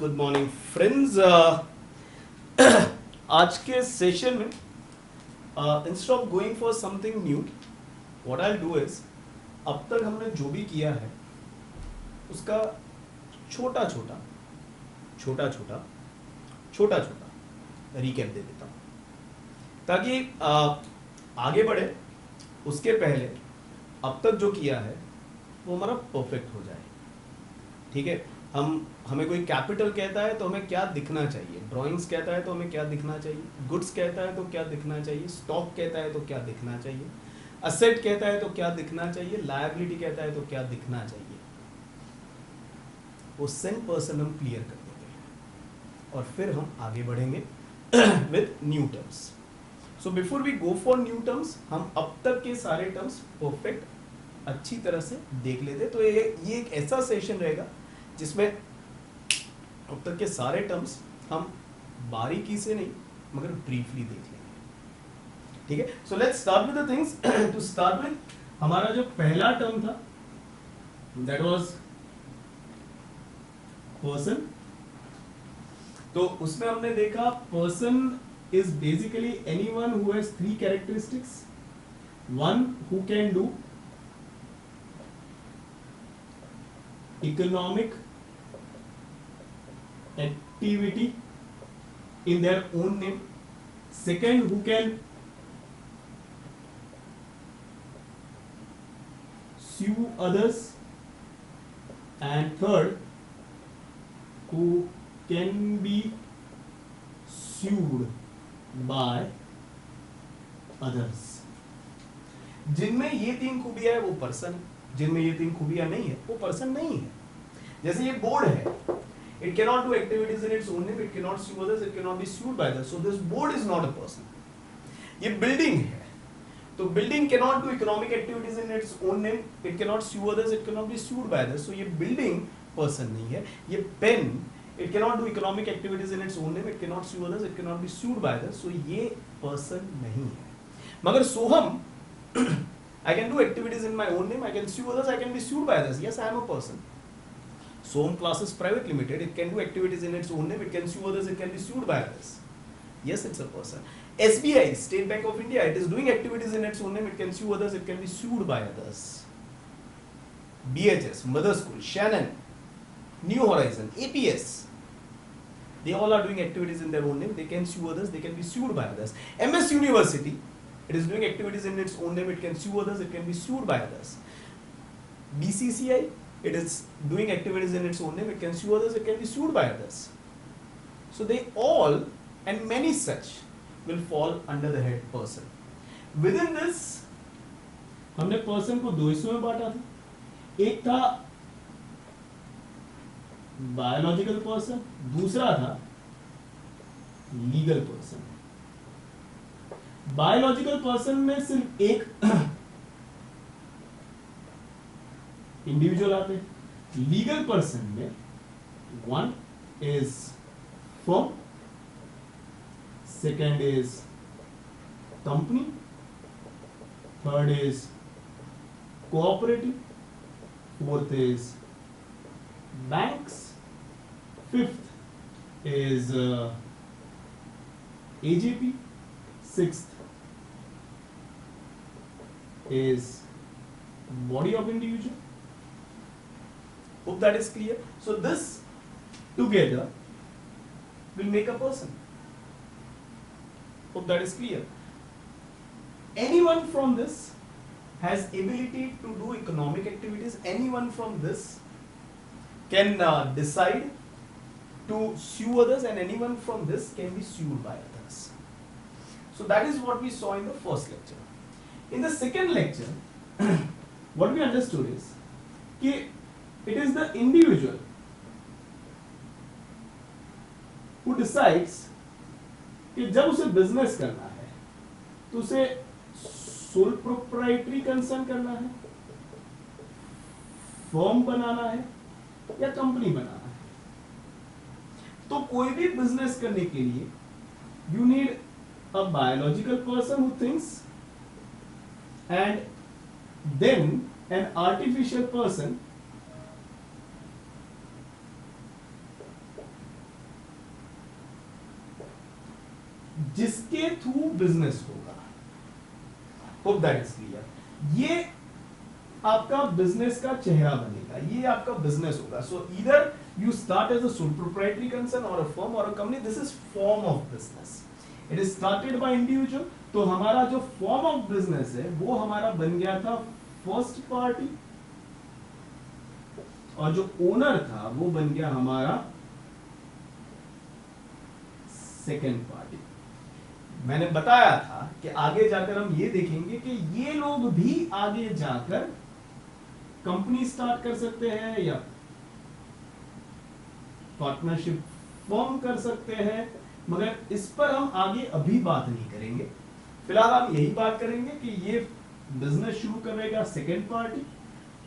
Good morning friends. आज के session में instead of going for something new, what I do is, अब तक हमने जो भी किया है उसका छोटा छोटा छोटा छोटा छोटा छोटा रिकैप दे देता हूँ ताकि आगे बढ़े। उसके पहले अब तक जो किया है वो हमारा परफेक्ट हो जाए। ठीक है, हमें कोई कैपिटल कहता है तो हमें क्या दिखना चाहिए, ड्राइंग्स कहता है तो हमें क्या दिखना चाहिए, गुड्स कहता है तो क्या दिखना चाहिए, स्टॉक कहता है तो क्या दिखना चाहिए, असेट कहता है तो क्या दिखना चाहिए, लायबिलिटी कहता है तो क्या दिखना चाहिए, वो 100% हम क्लियर कर देते हैं और फिर हम आगे बढ़ेंगे with new terms. So before we go for new terms, हम अब तक के सारे टर्म्स परफेक्ट अच्छी तरह से देख लेते। तो ये एक ऐसा सेशन रहेगा जिसमें अब तक के सारे टर्म्स हम बारीकी से नहीं मगर ब्रीफली देख लेंगे। ठीक है, so let's start with the things. To start with, हमारा जो पहला टर्म था दैट वाज पर्सन। तो उसमें हमने देखा person is basically anyone who has 3 characteristics. One who can do economic activity in their own name. Second, who can sue others. And third, who can be sued by others. जिनमें ये 3 खूबियां है वो person है, जिनमें ये 3 खूबियां नहीं है वो पर्सन नहीं है। जैसे ये बोर्ड है, it cannot do activities in its own name, it cannot sue others, it cannot be sued by others, so this board is not a person. ये बिल्डिंग है, तो building cannot do economic activities in its own name, it cannot sue others, it cannot be sued by others, so ये building person नहीं है। ये pen, it cannot do economic activities in its own name, it cannot sue others, it cannot be sued by others, so ये person नहीं है। मगर सोहम, I can do activities in my own name, I can sue others, I can be sued by others. Yes, I am a person. Soham Classes Private Limited, it can do activities in its own name, it can sue others, it can be sued by others. Yes, it's a person. SBI, State Bank of India, it is doing activities in its own name, it can sue others, it can be sued by others. BHS, Mother School, Shannon, New Horizon, APS, they all are doing activities in their own name, they can sue others, they can be sued by others. MS University, it is doing activities in its own name, it can sue others, it can be sued by others. BCCI, it is doing activities in its own name, it can sue others, it can be sued by others. So they all and many such will fall under the head person. Within this, हमने person को 2 हिस्सों में बांटा था। एक था biological person, दूसरा था legal person। बायोलॉजिकल पर्सन में सिर्फ एक इंडिविजुअल आते हैं। लीगल पर्सन में one is firm, second is company, third is cooperative, fourth is banks, fifth is AJP, sixth is body of individual. Hope that is clear. So this together will make a person. Hope that is clear. Anyone from this has ability to do economic activities. Anyone from this can decide to sue others, and anyone from this can be sued by others. So that is what we saw in the first lecture. In the second lecture, what we understood is that it is the individual who decides कि जब उसे business करना है तो उसे soul proprietary concern करना है, firm बनाना है या कंपनी बनाना है। तो कोई भी बिजनेस करने के लिए you need a biological person who thinks, and then an artificial person जिसके थ्रू बिजनेस होगा। Hope that is clear. ये आपका बिजनेस का चेहरा बनेगा, ये आपका बिजनेस होगा। So either you start as a sole proprietary concern और अ फर्म और a company, this is form of business. It is started by individual. तो हमारा जो फॉर्म ऑफ बिजनेस है वो हमारा बन गया था फर्स्ट पार्टी, और जो ओनर था वो बन गया हमारा सेकेंड पार्टी। मैंने बताया था कि आगे जाकर हम ये देखेंगे कि ये लोग भी आगे जाकर कंपनी स्टार्ट कर सकते हैं या पार्टनरशिप फॉर्म कर सकते हैं, मगर इस पर हम आगे अभी बात नहीं करेंगे। फिलहाल हम यही बात करेंगे कि ये बिजनेस शुरू करेगा सेकेंड पार्टी,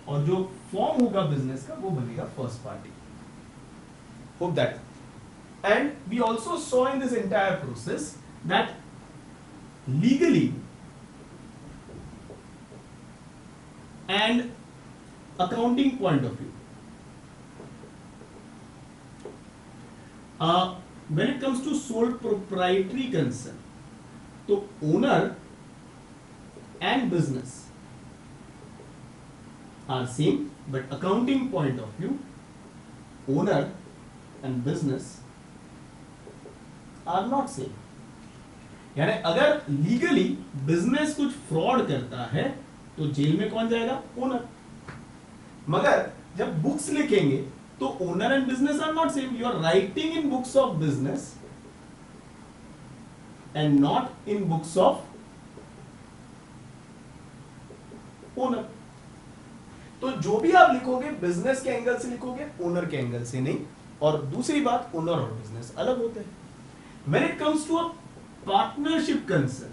और जो फॉर्म होगा बिजनेस का वो बनेगा first party. Hope that. And we also saw in this entire process that legally and accounting point of view, when it comes to sole proprietary concern, तो owner and business are same, but accounting point of view, owner and business are not same. यानी अगर legally business कुछ fraud करता है तो jail में कौन जाएगा? ओनर। मगर जब बुक्स लिखेंगे तो owner and business are not same. You are writing in books of business and not in books of owner. तो जो भी आप लिखोगे बिजनेस के एंगल से लिखोगे, ओनर के एंगल से नहीं। और दूसरी बात, ओनर और बिजनेस अलग होते हैं। When it comes to a partnership concern,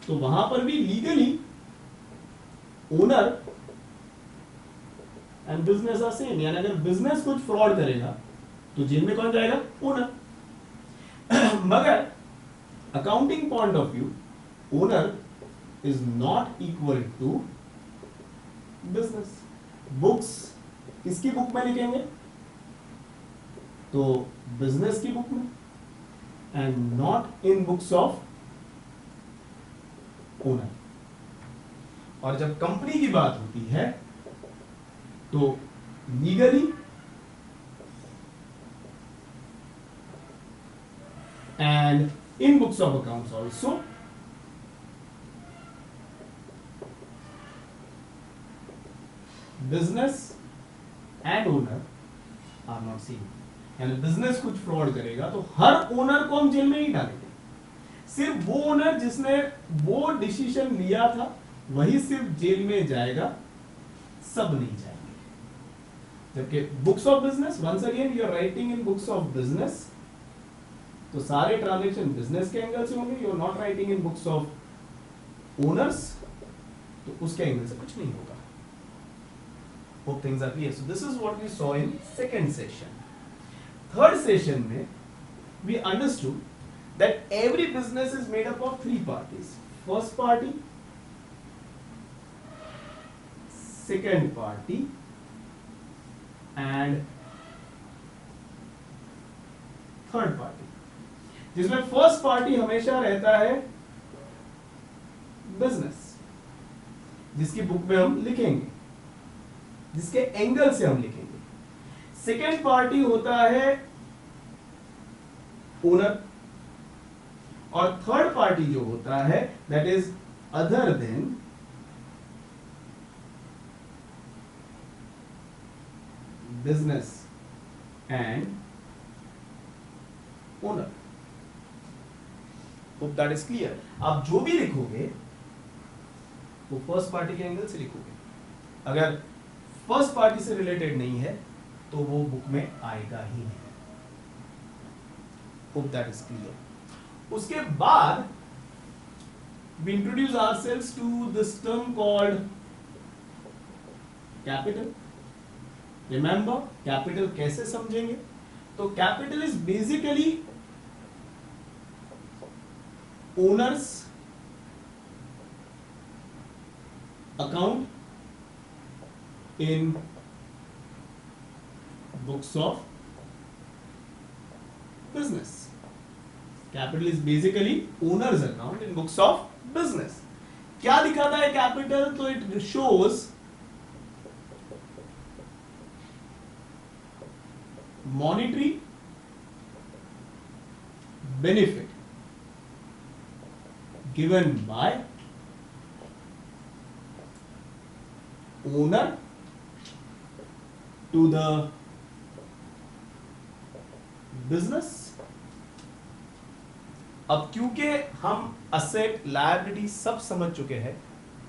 तो वहां पर भी legally owner and business are same. यानी अगर बिजनेस कुछ फ्रॉड करेगा तो जेल में कौन जाएगा? ओनर। मगर accounting point of view, owner is not equal to business. Books किसकी बुक में लिखेंगे? तो बिजनेस की बुक में, and not in books of owner। और जब कंपनी की बात होती है तो legally and in books of accounts also, business and owner are not same। यानी बिजनेस कुछ फ्रॉड करेगा तो हर ओनर को हम जेल में नहीं डालेंगे। सिर्फ वो ओनर जिसने वो डिसीजन लिया था वही सिर्फ जेल में जाएगा, सब नहीं जाएंगे। जबकि books of business, once again you are writing in books of business, तो सारे ट्रांजैक्शन बिजनेस के एंगल से होंगे। You are not writing in books of owners, तो उसके एंगल से कुछ नहीं होगा। Hope things are clear. So this is what we saw in second session. Third session में we understood that every business is made up of three parties: first party, second party and third party। जिसमें first party हमेशा रहता है business, जिसकी book में हम लिखेंगे, जिसके एंगल से हम लिखेंगे। सेकेंड पार्टी होता है ओनर, और थर्ड पार्टी जो होता है that is other than business and owner. Hope that is clear. आप जो भी लिखोगे वो फर्स्ट पार्टी के एंगल से लिखोगे। अगर फर्स्ट पार्टी से रिलेटेड नहीं है तो वो बुक में आएगा ही नहीं। Hope that is clear. उसके बाद we introduce ourselves to this term called capital। Remember capital कैसे समझेंगे? तो capital is basically owners account in books of business। Capital is basically owners account in books of business. क्या दिखाता है capital? तो it shows monetary benefit given by owner to the business. अब क्योंकि हम असेट लायबिलिटी सब समझ चुके हैं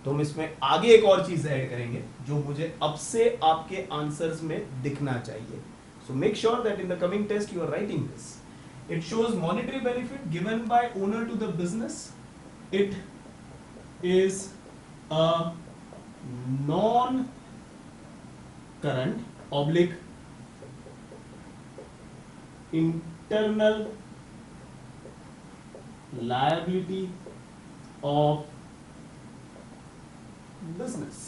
तो हम इसमें आगे एक और चीज ऐड करेंगे जो मुझे अब से आपके आंसर्स में दिखना चाहिए. So make sure that in the coming test you are writing this. It shows monetary benefit given by owner to the business. It is a non-current oblique internal liability of business.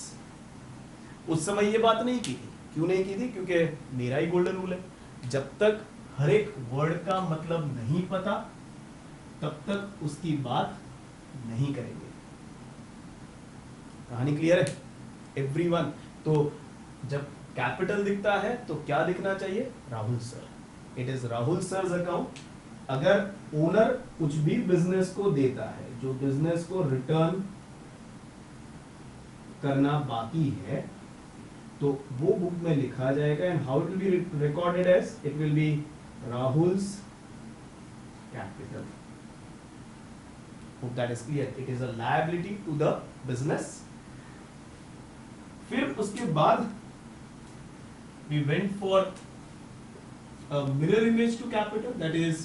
उस समय ये बात नहीं की थी. क्यों नहीं की थी? क्योंकि मेरा ही गोल्डन रूल है, जब तक हर एक वर्ड का मतलब नहीं पता तब तक उसकी बात नहीं करेंगे. कहानी क्लियर है एवरीवन? तो जब कैपिटल दिखता है तो क्या दिखना चाहिए? Rahul sir. It is Rahul sir's account. अगर ओनर कुछ भी बिजनेस को देता है जो बिजनेस को रिटर्न करना बाकी है तो वो बुक में लिखा जाएगा. And how it will be recorded as? It will be Rahul's capital. Hope that is clear. It is a liability to the business. फिर उसके बाद we went for a mirror image to capital, that is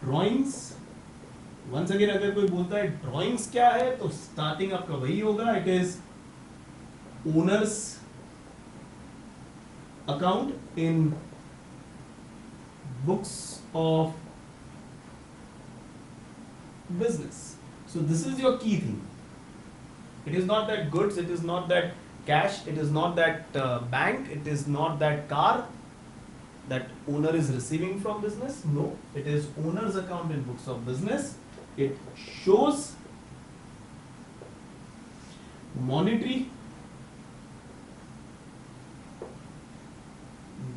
drawings. Once again अगर कोई बोलता है drawings क्या है तो starting आपका वही होगा. It is owners account in books of business. So this is your key thing. It is not that goods, it is not that cash, it is not that bank, it is not that car that owner is receiving from business. No, it is owner's account in books of business. It shows monetary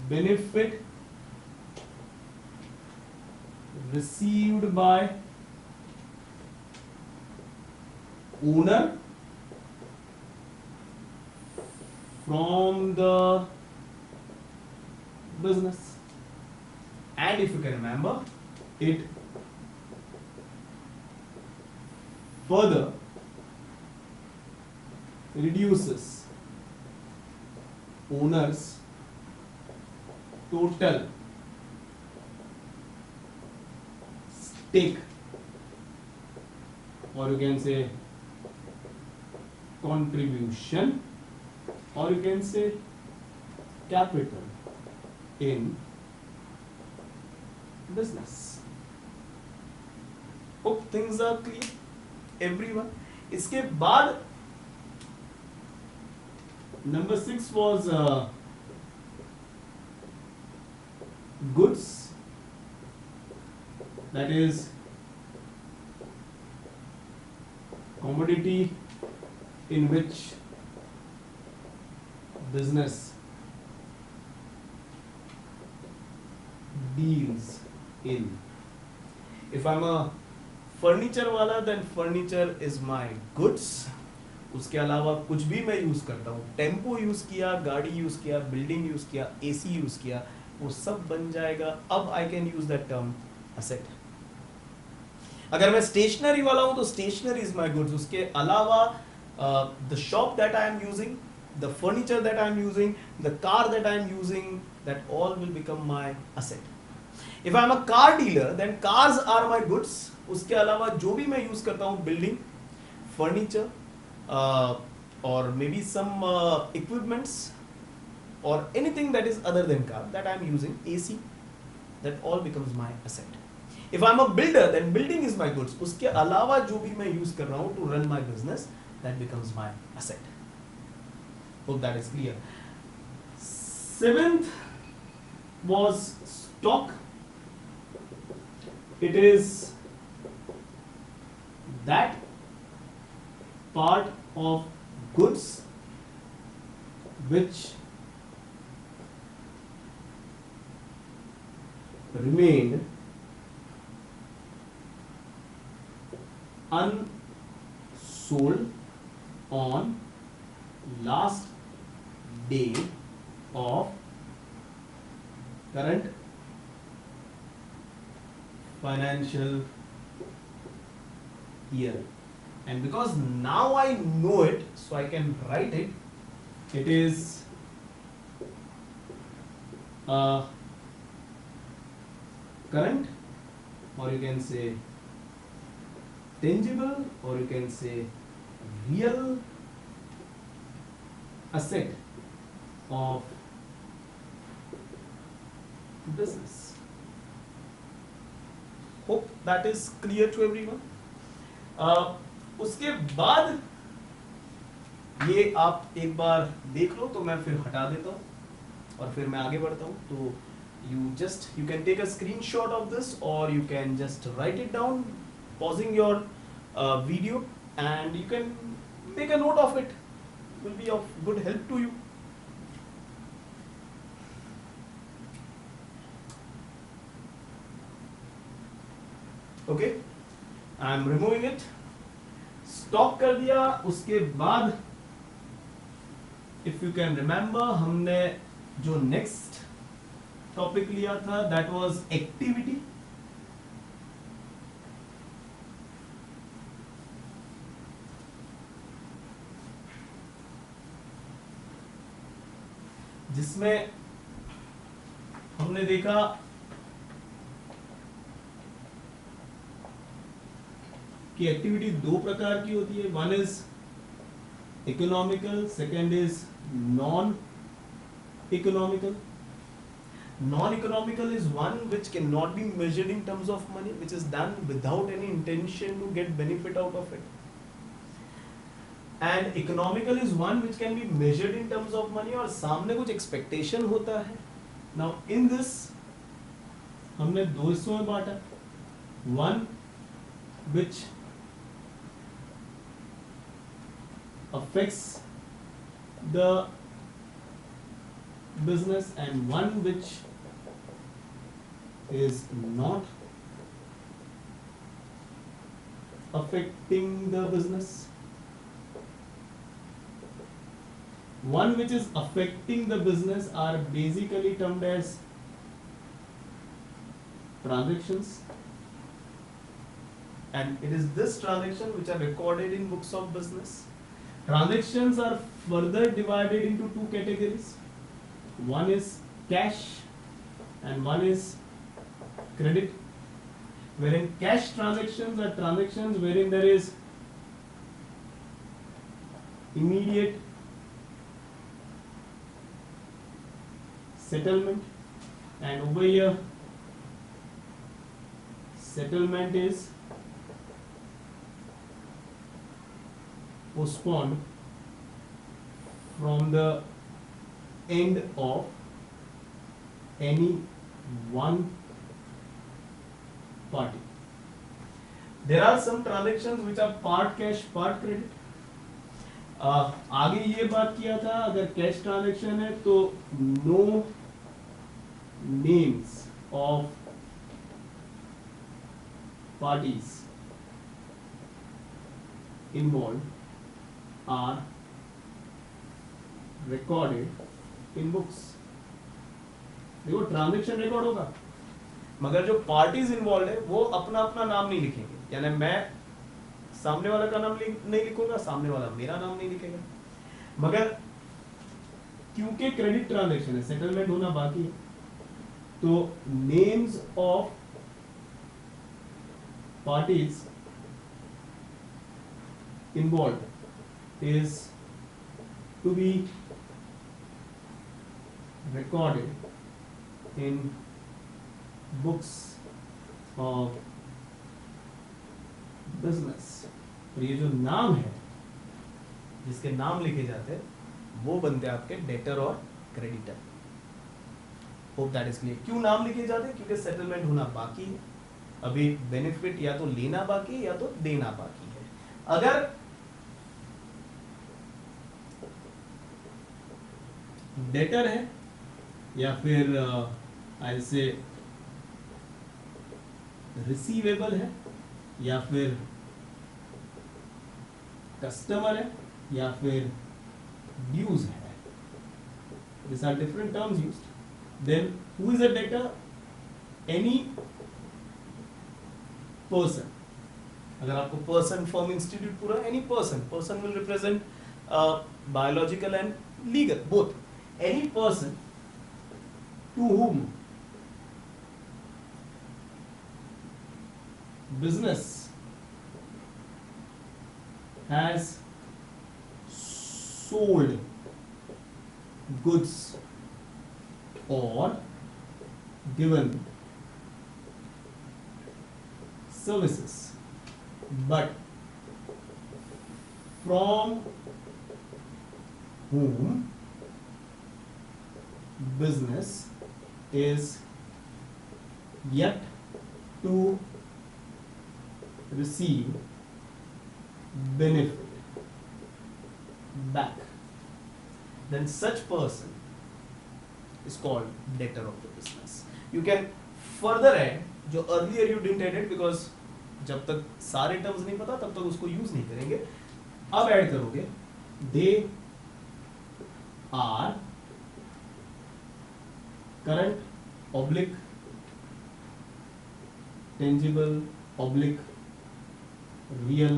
benefit received by owner from the business. And if you can remember, it further reduces owner's total stake, or you can say contribution, or you can say capital in business. Hope things are clear everyone. इसके बाद number 6 was goods, that is commodity in which business deals in. If I'm a furniture वाला then furniture is my goods. उसके अलावा कुछ भी मैं use करता हूँ, टेम्पो यूज किया, गाड़ी यूज किया, बिल्डिंग यूज किया, एसी यूज किया, वो सब बन जाएगा. अब I can use that term asset. अगर मैं स्टेशनरी वाला हूं तो स्टेशनरी इज माय गुड्स. उसके अलावा the shop that I am using, the furniture that I am using, the car that I am using, that all will become my asset. If I am a car dealer then cars are my goods. उसके अलावा जो भी मैं use करता हूं, building, furniture और मे be some equipments or anything that is other than car that I am using, AC, that all becomes my asset. If I am a builder then building is my goods. उसके अलावा जो भी मैं use कर रहा हूँ to run my business, that becomes my asset. Hope that is clear. 7th was stock. it is that part of goods which remained unsold on last day of current financial year. And because now I know it, so I can write it. It is current, or you can say tangible, or you can say real asset of business. Hope that is clear to everyone. उसके बाद ये आप एक बार देख लो, तो मैं फिर हटा देता हूँ और फिर मैं आगे बढ़ता हूँ. तो you can take a screenshot of this, or you can just write it down, pausing your video, and you can make a note of it. It will be of good help to you. Okay, I am removing it. Stop कर दिया. उसके बाद if you can remember, हमने जो next topic लिया था that was activity. जिसमें हमने देखा कि एक्टिविटी दो प्रकार की होती है. One is economical, second is non economical. Non economical is one which cannot be measured in terms of money, which is done without any intention to get benefit out of it. And economical is one which can be measured in terms of money, और सामने कुछ expectation होता है. Now in this हमने दो हिस्सों में बांटा. One which affects the business, and one which is not affecting the business. One which is affecting the business are basically termed as transactions, and it is this transaction which are recorded in books of business. Transactions are further divided into two categories. One is cash and one is credit. Wherein cash transactions are transactions wherein there is immediate settlement, and over here settlement is postponed from the end of any one party. There are some transactions which are part cash, part credit. आगे ये बात किया था, अगर cash transaction है तो no names of parties involved are recorded in books. देखो transaction record होगा, मगर जो पार्टीज इन्वॉल्व है वो अपना अपना नाम नहीं लिखेंगे. यानी मैं सामने वाला का नाम नहीं लिखूंगा, सामने वाला मेरा नाम नहीं लिखेगा. मगर क्योंकि क्रेडिट ट्रांजैक्शन है, सेटलमेंट होना बाकी है, तो names of parties involved is to be recorded in books of business. और ये जो नाम है, जिसके नाम लिखे जाते हैं, वो बनते हैं आपके डेटर और creditor. Hope that is clear. क्यों नाम लिखे जाते हैं? क्योंकि सेटलमेंट होना बाकी है. अभी बेनिफिट या तो लेना बाकी है या तो देना बाकी है। अगर डेटर है या फिर आई से रिसीवेबल है या फिर कस्टमर है या फिर ड्यूज है, these are different terms used. Then who is a debtor? Any person. अगर आपको पर्सन फर्म इंस्टीट्यूट पूरा any person will represent biological and legal both, any person to whom business has sold goods or given services, but from whom business is yet to receive benefit back, then such person is called debtor of the business. You can further add जो earlier you didn't add it because जब तक सारे terms नहीं पता तब तक उसको use नहीं करेंगे, अब ऐड करोगे they are current oblique tangible oblique real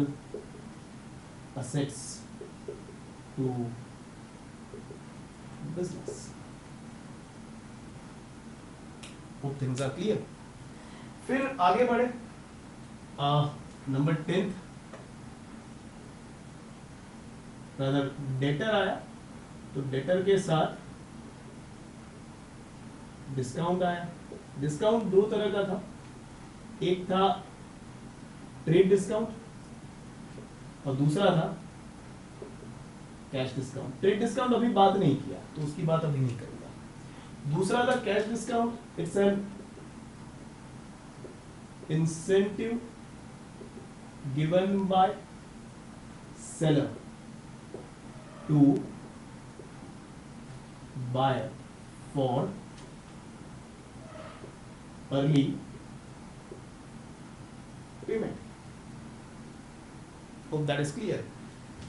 assets to business. Hope things are clear. फिर आगे बढ़े नंबर 10th, अगर डेटर आया तो डेटर के साथ डिस्काउंट आया। डिस्काउंट दो तरह का था, एक था ट्रेड डिस्काउंट और दूसरा था कैश डिस्काउंट। ट्रेड डिस्काउंट अभी बात नहीं किया तो उसकी बात अभी नहीं करूंगा। दूसरा था cash discount, it's an incentive given by seller to buyer for early payment. Hope that is clear.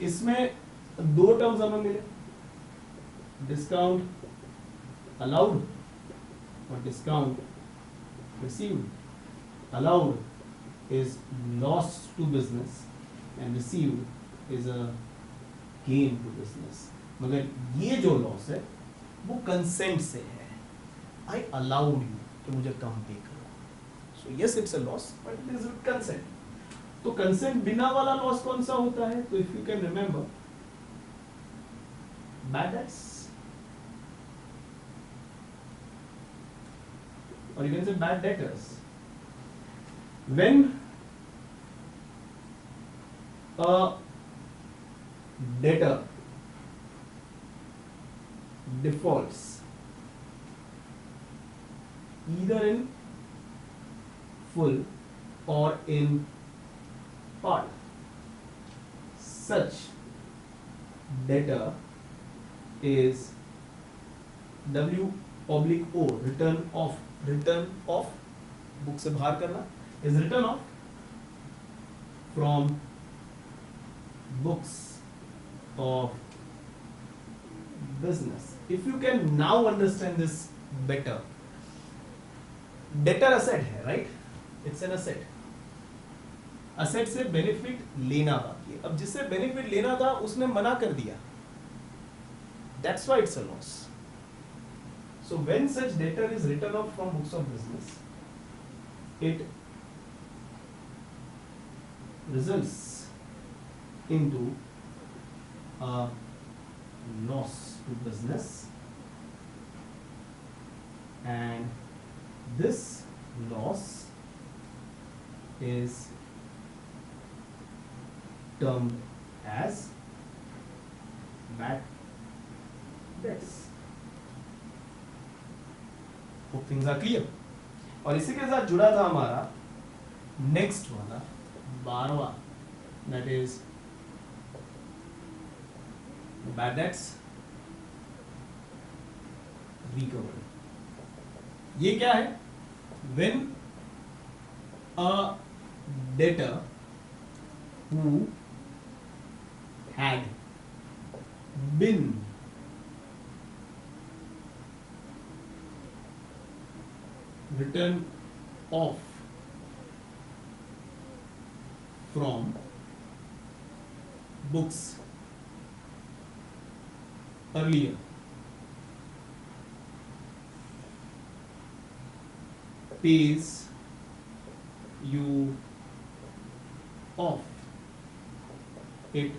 इसमें दो टर्म्स हमें मिले, डिस्काउंट अलाउड और discount received. Allowed is loss to business and received is a gain to business. मगर ये जो loss है वो कंसेंट से है, आई अलाउड यू कि मुझे कम पे करो, so yes it's a loss but it is with consent. तो कंसेंट बिना वाला लॉस कौन सा होता है? तो if you can remember bad debts और you can say bad debtors. When a debtor defaults either in full or in part, such debtor is W/O, return off, book से बाहर करना, is written off from books of business. If you can now understand this better, debtor asset है, right? It's an asset. Asset से benefit लेना बाकी है। अब जिससे benefit लेना था उसने मना कर दिया, that's why it's a loss. So when such debtor is written off from books of business, it results into a loss to business, and this loss is termed as bad debts. Hope things are clear. और इसी के साथ जुड़ा था हमारा next वाला 12वां, that is bad debts recovery। ये क्या है? when a debtor who had been written off from books earlier pays you off, it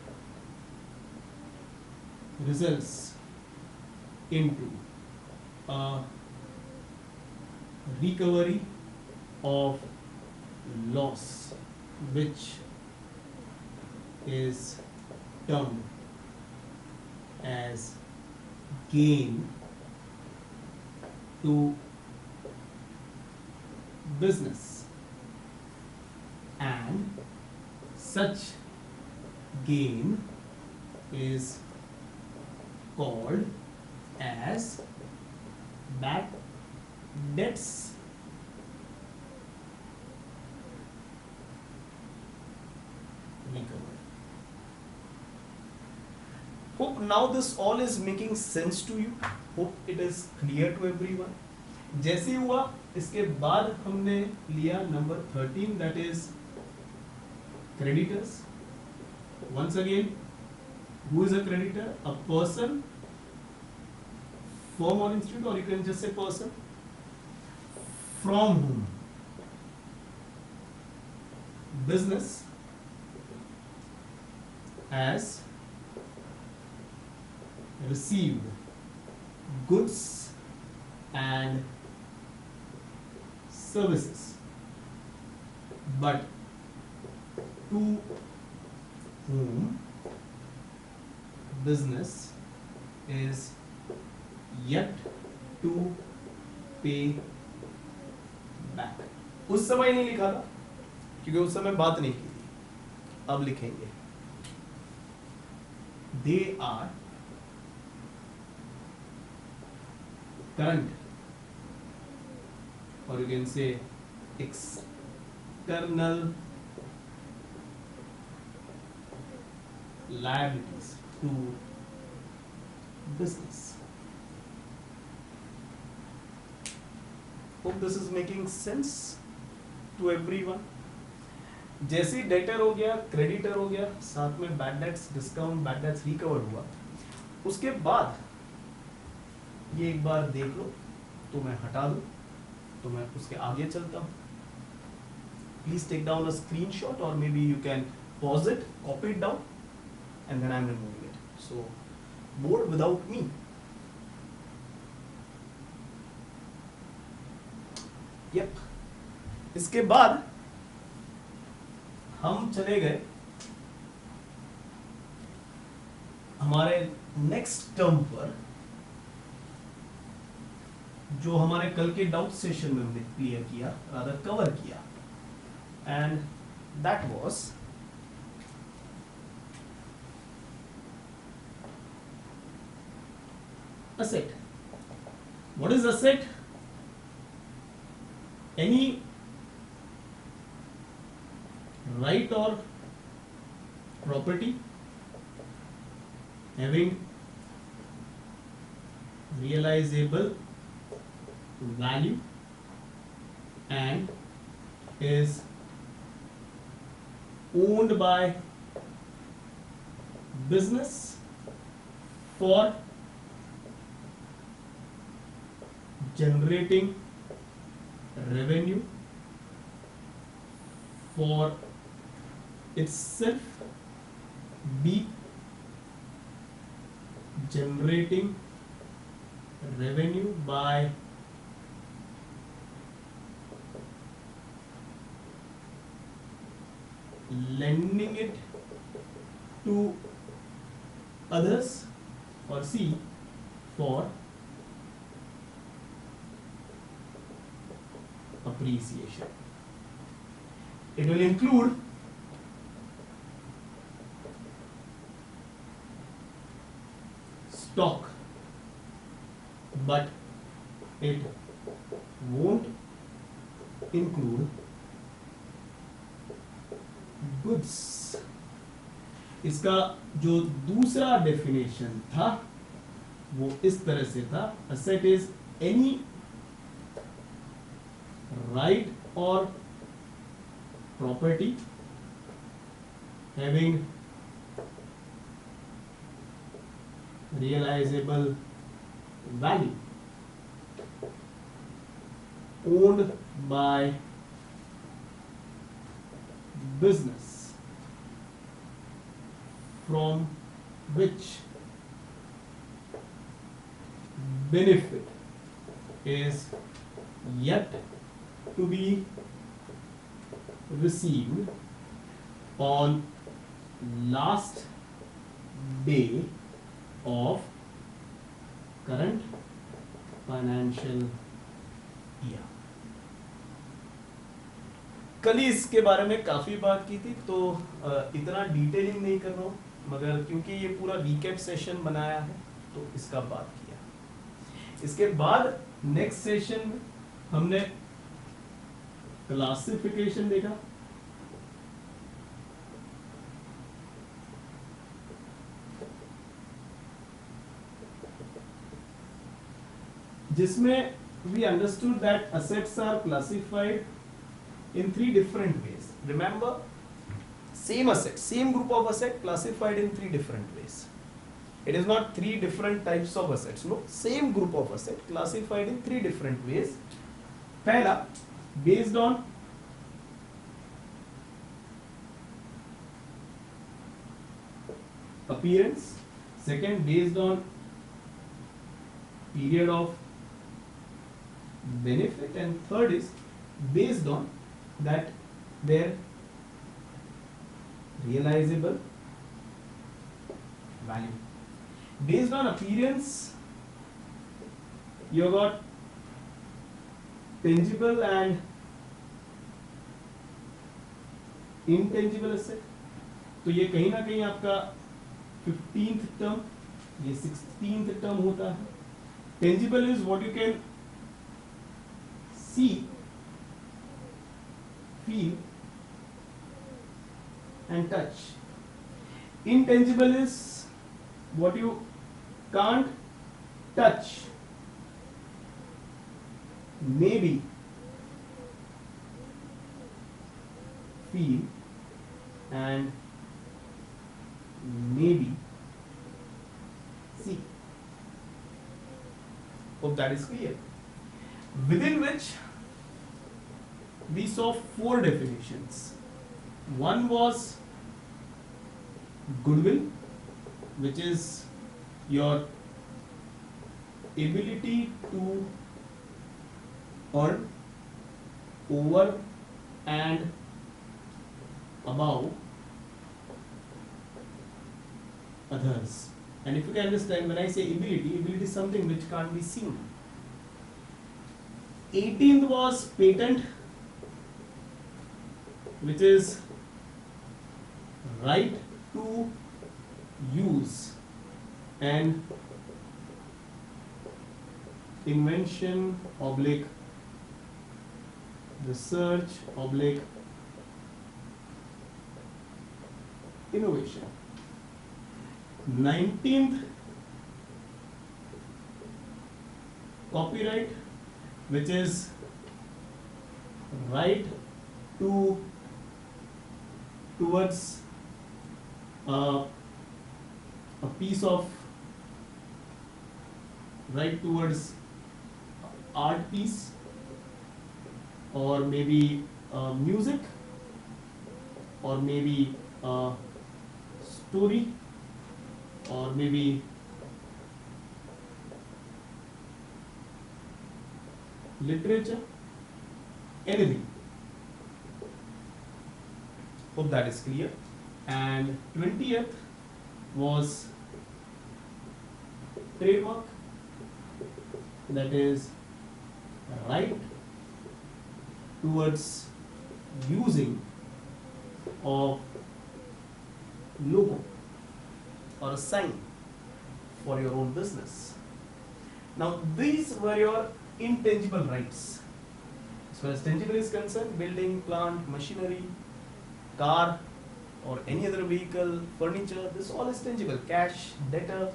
results into a recovery of loss, which is termed as gain to business, and such gain is called as bad debts recovery। Hope now this all is making sense to you. Hope it is clear to everyone. जैसे ही हुआ इसके बाद हमने लिया number 13, that is creditors. Once again, who is a creditor? A person, firm or institute, or you can just say person, from whom business has received goods and services, but to whom business is yet to pay back। उस समय नहीं लिखा था क्योंकि उस समय बात नहीं की थी, अब लिखेंगे। They are current, or you can say external liabilities to business। Hope this is making sense to everyone। जैसे डेटर हो गया, क्रेडिटर हो गया, साथ में bad debts discount, bad debts recover हुआ, उसके बाद ये एक बार देख लो तो मैं हटा दूं, तो मैं उसके आगे चलता हूं। Please take down a screenshot, और may be you can pause it, copy it down, and then I am removing it. So board without me. Yup, इसके बाद हम चले गए हमारे नेक्स्ट टर्म पर, जो हमारे कल के डाउट सेशन में हमने क्लियर किया, रादर कवर किया, and that was asset। What is asset? Any right or property having realizable value and is owned by business for generating revenue for itself, B, generating revenue by lending it to others, or C, for appreciation। It will include stock, but it won't include goods. इसका जो दूसरा definition था वो इस तरह से था, asset is any right or property having realizable value owned by business from which benefit is yet to be received on last day of current financial year. कल ही इसके बारे में काफी बात की थी, तो इतना डिटेलिंग नहीं कर रहा हूँ, मगर क्योंकि ये पूरा रीकैप सेशन बनाया है तो इसका बात किया. इसके बाद नेक्स्ट सेशन में हमने क्लासिफिकेशन देखा, जिसमें we understood that assets are classified in 3 different ways. Remember, same asset, same group of asset classified in 3 different ways. It is not 3 different types of assets, no, same group of asset classified in 3 different ways. पहला, based on appearance. Second, based on period of benefit, and third is based on that their realizable value. Based on appearance, you got tangible and intangible asset. तो ये कहीं ना कहीं आपका 15th term, ये 16th term होता है. Tangible is what you can see, feel and touch. Intangible is what you can't touch, maybe feel and maybe see. Hope that is clear. Within which we saw 4 definitions. One was goodwill, which is your ability to earn over and above others. And if you can understand, when I say ability, ability is something which can't be seen. 18th was patent, which is right to use an invention oblique research oblique innovation. 19th copyright, which is right to towards a piece of right towards art piece, or maybe music, or maybe story, or maybe literature, anything. Hope that is clear. And 20th was trademark, that is right towards using of logo or a sign for your own business. Now these were your intangible rights. As far as tangible is concerned, building, plant, machinery, car or any other vehicle, furniture, this all is tangible. Cash, debtor.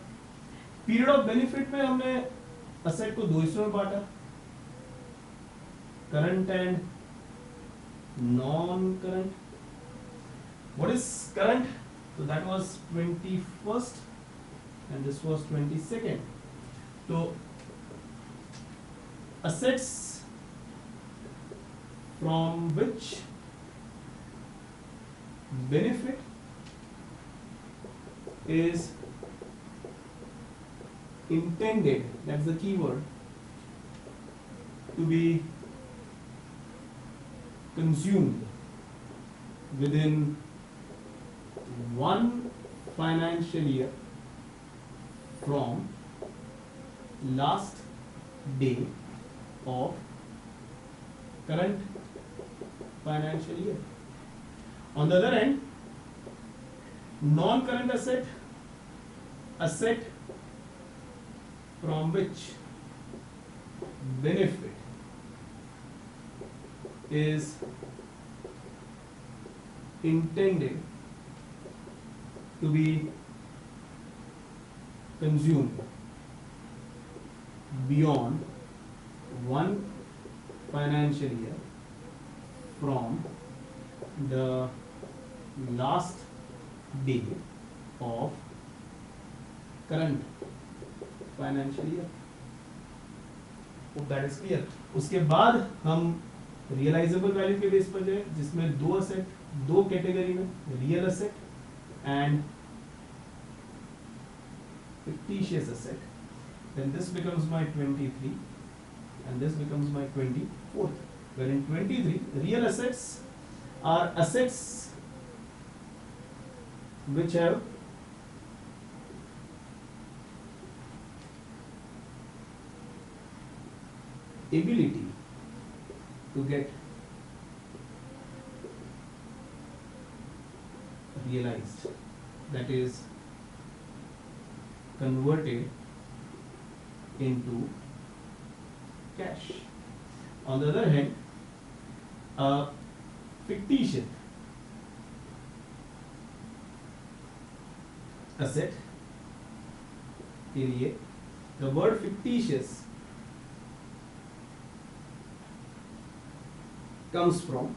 Period of benefit में हमने asset को दो हिस्सों में बांटा, current and non-current. What is current? So that was 21st and this was 22nd. So assets from which benefit is intended, that's the key word, to be consumed within one financial year from last day of current financial year. On the other hand, non-current asset, asset from which benefit is intended to be consumed beyond one financial year from the last day of current financial year. Hope that is clear. उसके बाद हम realizable value के base पर जाए, जिसमें दो asset, दो category में, real asset and fictitious asset. Then this becomes my 23 and this becomes my 24th. Where in 23, real assets are assets which have ability to get realized, that is converted into cash. On the other hand, a fictitious asset के लिए the word fictitious comes from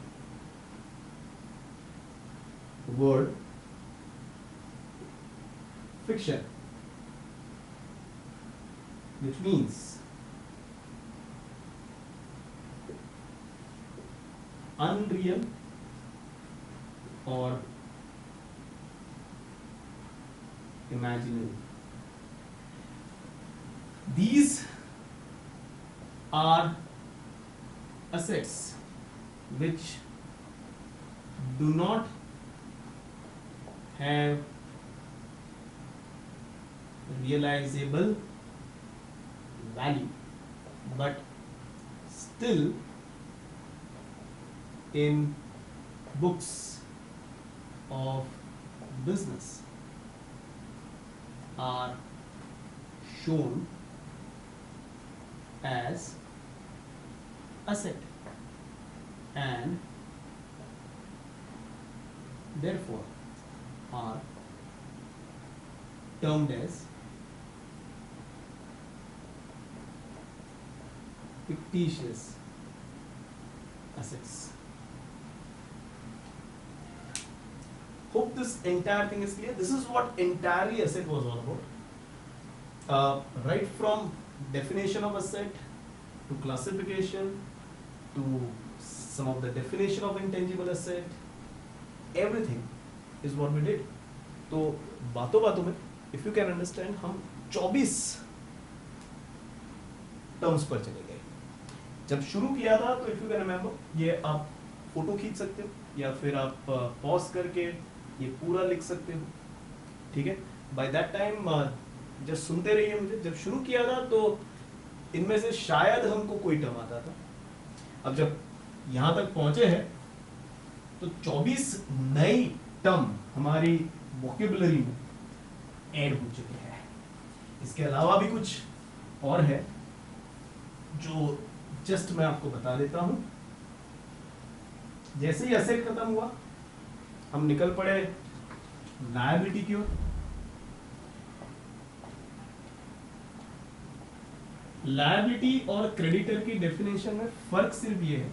word fiction, which means unreal or imaginary. These are assets which do not have realizable value, but still in books of business are shown as asset and therefore are termed as fictitious assets. Hope this entire thing is clear. This is what entirely asset was all about. Right from definition of asset to classification to some of the definition of intangible asset, everything is what we did. तो बातों बातों में if you can understand हम 24 terms पर चले गए. जब शुरू किया था तो if you can remember, ये आप फोटो खींच सकते हो या फिर आप पॉज करके ये पूरा लिख सकते हो, ठीक है. बाय दैट टाइम जब सुनते रहिए मुझे, जब शुरू किया था तो इनमें से शायद हमको कोई टर्म आता था. अब जब यहाँ तक पहुंचे हैं तो 24 नई टर्म हमारी वोकेबुलरी में ऐड हो चुके हैं। इसके अलावा भी कुछ और है जो जस्ट मैं आपको बता देता हूं। जैसे ही एसेट खत्म हुआ हम निकल पड़े लायबिलिटी की ओर। लायबिलिटी और क्रेडिटर की डेफिनेशन में फर्क सिर्फ ये है,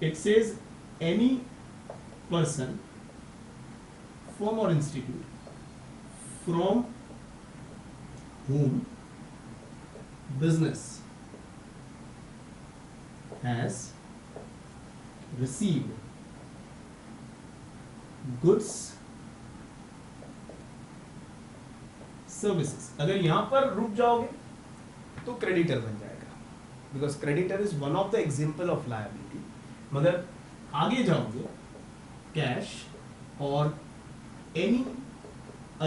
it says any person, firm और institute from whom business has received goods, services। अगर यहां पर रुक जाओगे तो क्रेडिटर बन जाएगा, because creditor is one of the example of liability. मगर आगे जाओगे कैश और any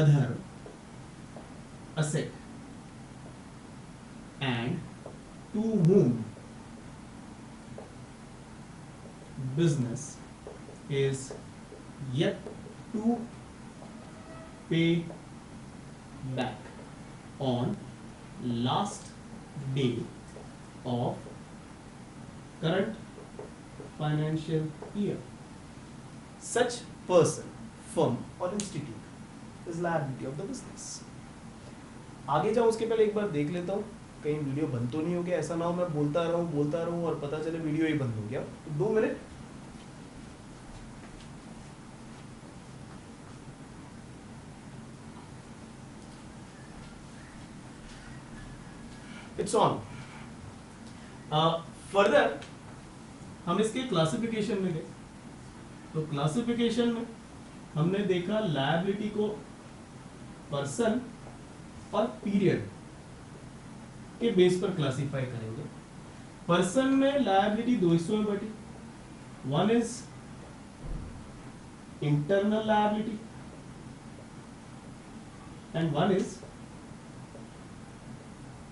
other asset and to whom business is yet to pay back on last day of current financial year. Such person, firm or institute is liability of the business. आगे जाऊं उसके पहले एक बार देख लेता हूँ कहीं वीडियो बंद तो नहीं हो गया। ऐसा ना हो मैं बोलता रहूं और पता चले वीडियो ही बंद हो गया। तो 2 मिनट। It's on. फर्दर हम इसके क्लासिफिकेशन में गए। तो क्लासिफिकेशन में हमने देखा लायबिलिटी को पर्सन और पीरियड के बेस पर क्लासिफाई करेंगे। पर्सन में लायबिलिटी 2 हिस्सों में बटी। One is internal liability and one is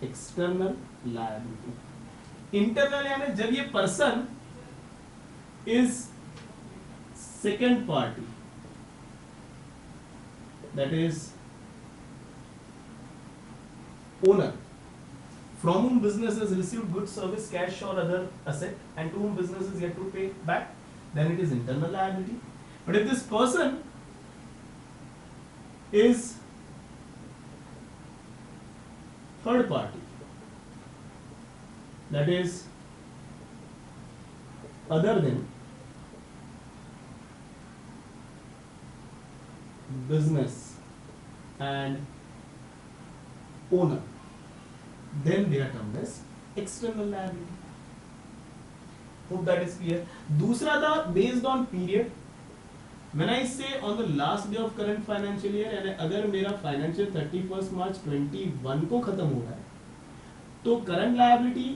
external liability. Internal यानी जब ये person is second party, that is owner from whom business has received goods, service, cash or other asset and to whom business is yet to pay back, then it is internal liability. But if this person is third party, that is other than business and owner, then they are termed as external liability. Hope that is clear. दूसरा था based on period. When I say on the last day of current financial year, यानी अगर मेरा financial 31st March 21 को खत्म हो रहा है तो current liability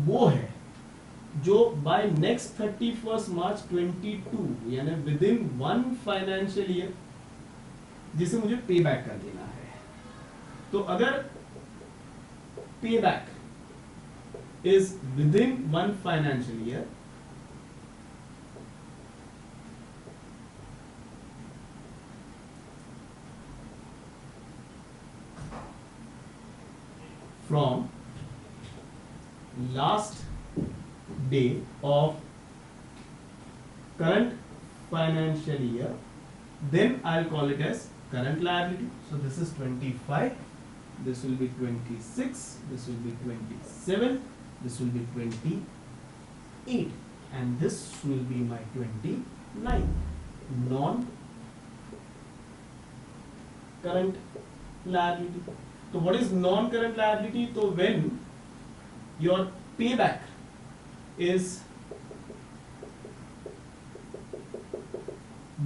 वो है जो by next 31st March 22 यानी within 1 financial year जिसे मुझे पे बैक कर देना है। तो अगर पे back is within 1 financial year, from last day of current financial year, then I'll call it as current liability. So this is 25, this will be 26, this will be 27, this will be 28 and this will be my 29 non current liability. So what is non current liability? So when your payback is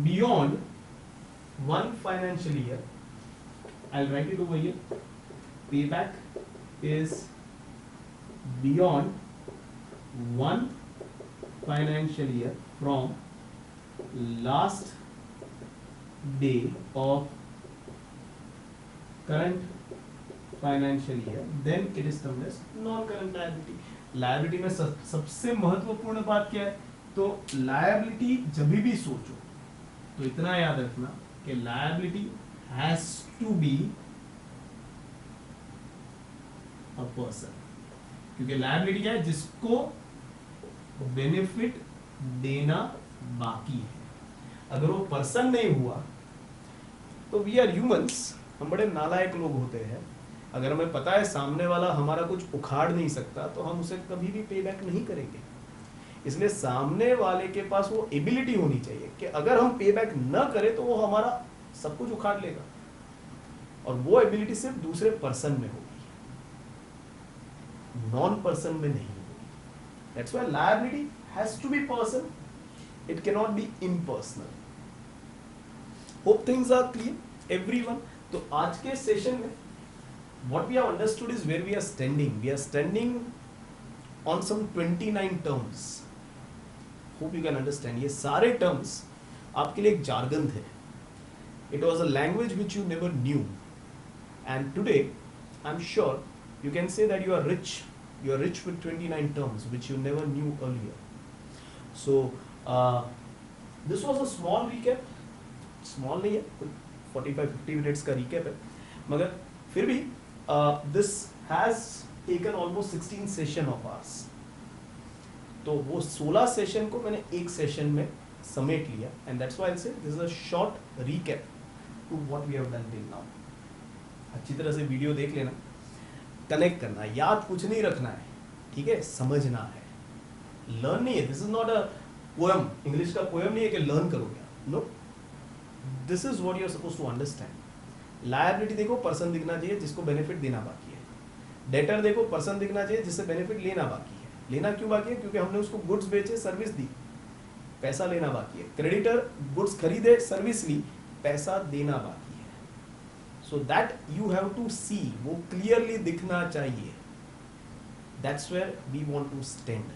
beyond 1 financial year, I'll write it over here. Payback is beyond 1 financial year from last day of current financial year, then it is termed as non-current liability. Liability में सबसे महत्वपूर्ण बात क्या है? तो liability जब भी सोचो तो इतना याद रखना कि liability has to be a person, क्योंकि लायबिलिटी क्या है, जिसको बेनिफिट देना बाकी है। अगर वो पर्सन नहीं हुआ तो वी आर ह्यूमंस, हम बड़े नालायक लोग होते हैं। अगर हमें पता है सामने वाला हमारा कुछ उखाड़ नहीं सकता तो हम उसे कभी भी पे बैक नहीं करेंगे। इसलिए सामने वाले के पास वो एबिलिटी होनी चाहिए कि अगर हम पे बैक न करें तो वो हमारा सब कुछ उखाड़ लेगा, और वो एबिलिटी सिर्फ दूसरे पर्सन में होगी, नॉन पर्सन में नहीं होगी। That's why liability has to be person, it can not be impersonal. Hope things are clear everyone. तो आज के सेशन में what we have understood is where we are standing. We are standing on some 29 terms. Hope you can understand. ये सारे terms आपके लिए एक jargon थे. It was a language which you never knew. And today, I'm sure you can say that you are rich. You are rich with 29 terms which you never knew earlier. So, this was a small recap. Small नहीं है, 45-50 minutes का recap है. मगर फिर भी this has taken almost 16 session of ours. तो वो 16 session को मैंने एक सेशन में समेट लिया, and that's why I'll say this is a short recap to what we have done till now. अच्छी तरह से वीडियो देख लेना, कनेक्ट करना है, याद कुछ नहीं रखना है, ठीक है, समझना है, लर्न नहीं है। This is not a poem, English का पोएम नहीं है कि लर्न करोगे, no, this is what you are supposed to understand. Liability देखो, पर्सन दिखना चाहिए जिसको बेनिफिट देना बाकी है। डेटर देखो, पर्सन दिखना चाहिए जिससे बेनिफिट लेना बाकी है। लेना क्यों बाकी है? क्योंकि हमने उसको गुड्स बेचे, सर्विस दी, पैसा लेना बाकी है। क्रेडिटर गुड्स खरीदे, सर्विस ली, पैसा देना बाकी है। So that you have to see, वो क्लियरली दिखना चाहिए। That's where we want to stand.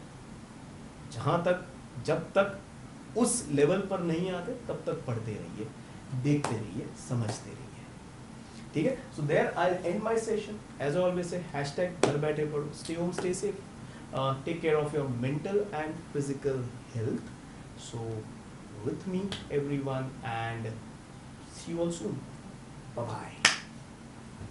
जहां तक, जब तक उस लेवल पर नहीं आते तब तक पढ़ते रहिए, देखते रहिए, समझते रहिए, ठीक है। So there I end my session. As I always say, hashtag घर बैठे पढ़ो, stay home, stay safe, take care of your mental and physical health. So with me everyone, and see you all soon. Bye bye.